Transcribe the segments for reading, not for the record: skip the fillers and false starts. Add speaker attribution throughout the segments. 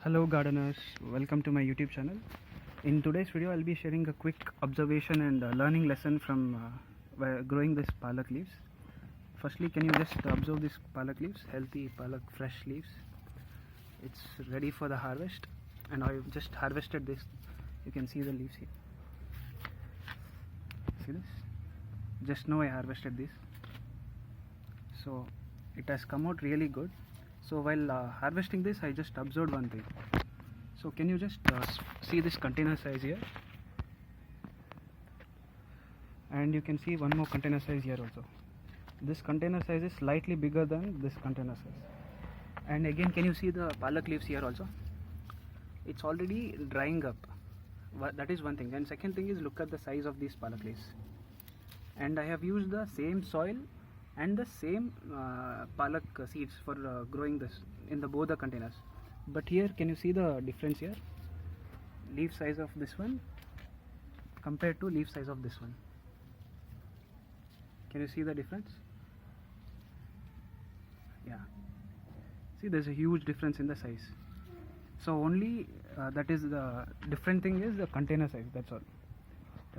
Speaker 1: Hello gardeners, welcome to my YouTube channel. In today's video I'll be sharing a quick observation and learning lesson from growing this palak leaves. Firstly, can you just observe this palak leaves, healthy palak fresh leaves. It's ready for the harvest and I've just harvested this. You can see the leaves here. See this? Just now I harvested this. So it has come out really good. So while harvesting this, I just observed one thing. So can you just see this container size here, and you can see one more container size here also. This container size is slightly bigger than this container size. And again, can you see the palak leaves here also? It's already drying up. That is one thing. And second thing is, look at the size of these palak leaves. And I have used the same soil and the same palak seeds for growing this in both the containers. But here, can you see the difference here? Leaf size of this one compared to leaf size of this one. Can you see the difference? Yeah. See, there's a huge difference in the size. So only that is the different thing is the container size. That's all.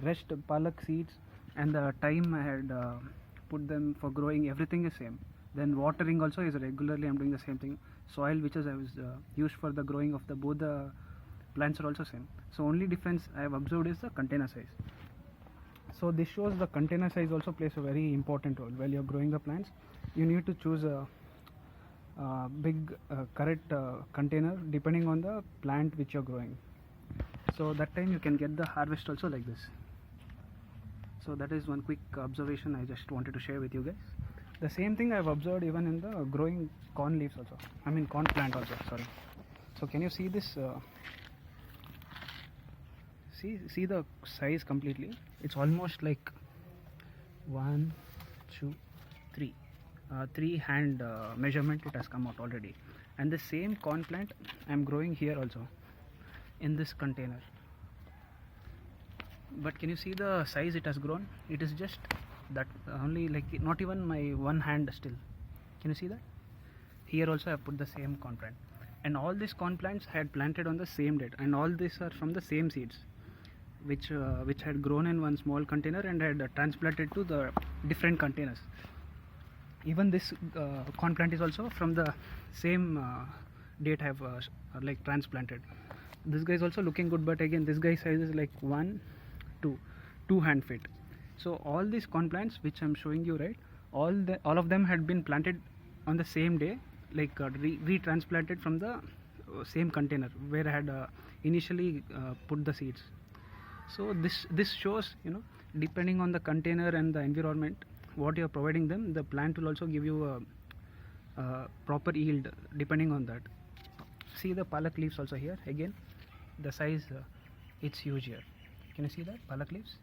Speaker 1: Rest palak seeds and the time I had put them for growing, everything is same. Then watering also is regularly. I'm doing the same thing. Soil which is I was used for the growing of both the plants are also same. So only difference I have observed is the container size. So this shows the container size also plays a very important role while you're growing the plants. You need to choose a big correct container depending on the plant which you're growing. So that time you can get the harvest also like this. So that is one quick observation I just wanted to share with you guys. The same thing I have observed even in the growing corn leaves also. I mean corn plant also, sorry. So can you see this? See the size completely. It's almost like 1, 2, 3. 3 hand measurement it has come out already. And the same corn plant I am growing here also in this container. But can you see the size it has grown? It is just that only, like not even my one hand still. Can you see that? Here also I have put the same corn plant, and all these corn plants I had planted on the same date, and all these are from the same seeds which had grown in one small container and had transplanted to the different containers. Even this corn plant is also from the same date I have like transplanted. This guy is also looking good, but again this guy size is like 2 hand feet. So all these corn plants which I'm showing you, right, all of them had been planted on the same day, like retransplanted from the same container where I had initially put the seeds. So this shows, depending on the container and the environment what you are providing them, the plant will also give you a proper yield depending on that. See the palak leaves also here. Again the size it's huge here. Can you see that palak leaves?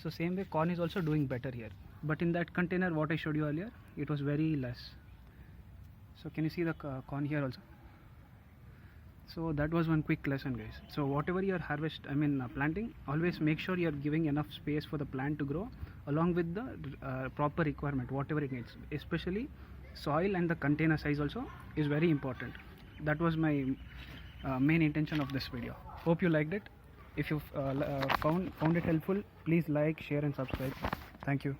Speaker 1: So same way corn is also doing better here, but in that container what I showed you earlier, it was very less. So can you see the corn here also? So that was one quick lesson, guys. So whatever you are planting, always make sure you are giving enough space for the plant to grow along with the proper requirement whatever it needs. Especially soil and the container size also is very important. That was my main intention of this video. Hope you liked it. If you found it helpful, please like, share and subscribe. Thank you.